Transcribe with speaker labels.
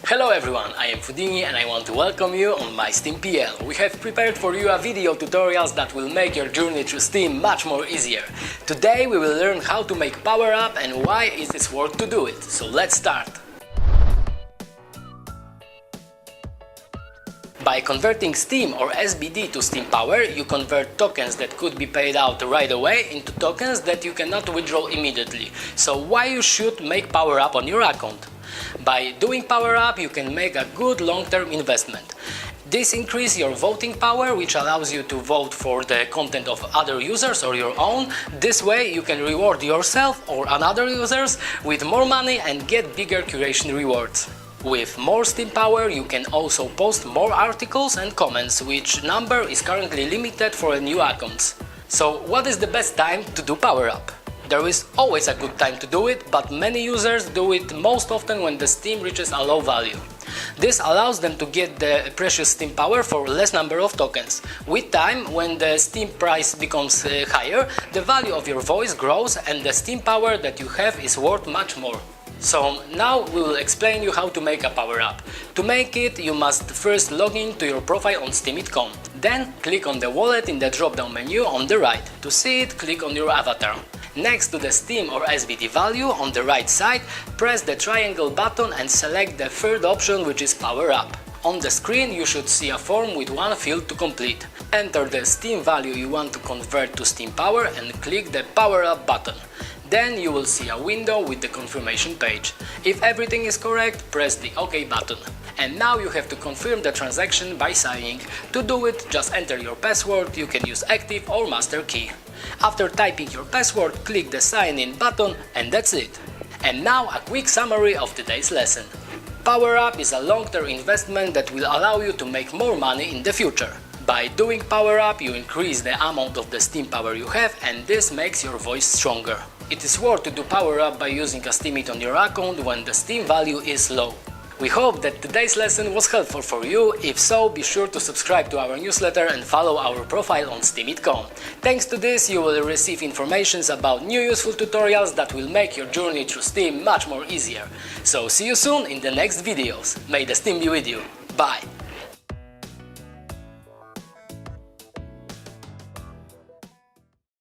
Speaker 1: Hello everyone, I am Fudini and I want to welcome you on MySteem PL. We have prepared for you a video tutorials that will make your journey through Steam much more easier. Today we will learn how to make power up and why it is worth to do it. So let's start! By converting Steem or SBD to Steem Power, you convert tokens that could be paid out right away into tokens that you cannot withdraw immediately. So why you should make power up on your account? By doing power up, you can make a good long-term investment. This increases your voting power, which allows you to vote for the content of other users or your own. This way you can reward yourself or another users with more money and get bigger curation rewards. With more Steem power you can also post more articles and comments, which number is currently limited for new accounts. So what is the best time to do power up? There is always a good time to do it, but many users do it most often when the Steem reaches a low value. This allows them to get the precious Steem power for less number of tokens. With time, when the Steem price becomes higher, the value of your voice grows and the Steem power that you have is worth much more. So now we will explain you how to make a power up. To make it, you must first log in to your profile on steem.com. Then click on the wallet in the drop-down menu on the right. To see it, click on your avatar. Next to the Steem or SBD value on the right side, press the triangle button and select the third option, which is power up. On the screen you should see a form with one field to complete. Enter the Steem value you want to convert to Steem power and click the power up button. Then you will see a window with the confirmation page. If everything is correct, press the OK button. And now you have to confirm the transaction by signing. To do it, just enter your password. You can use active or master key. After typing your password, click the sign in button and that's it. And now a quick summary of today's lesson. Power up is a long-term investment that will allow you to make more money in the future. By doing power up, you increase the amount of the Steem power you have, and this makes your voice stronger. It is worth to do power up by using a Steemit on your account when the Steem value is low. We hope that today's lesson was helpful for you. If so, be sure to subscribe to our newsletter and follow our profile on steem.com. Thanks to this, you will receive informations about new useful tutorials that will make your journey through Steem much more easier. So see you soon in the next videos. May the Steem be with you. Bye!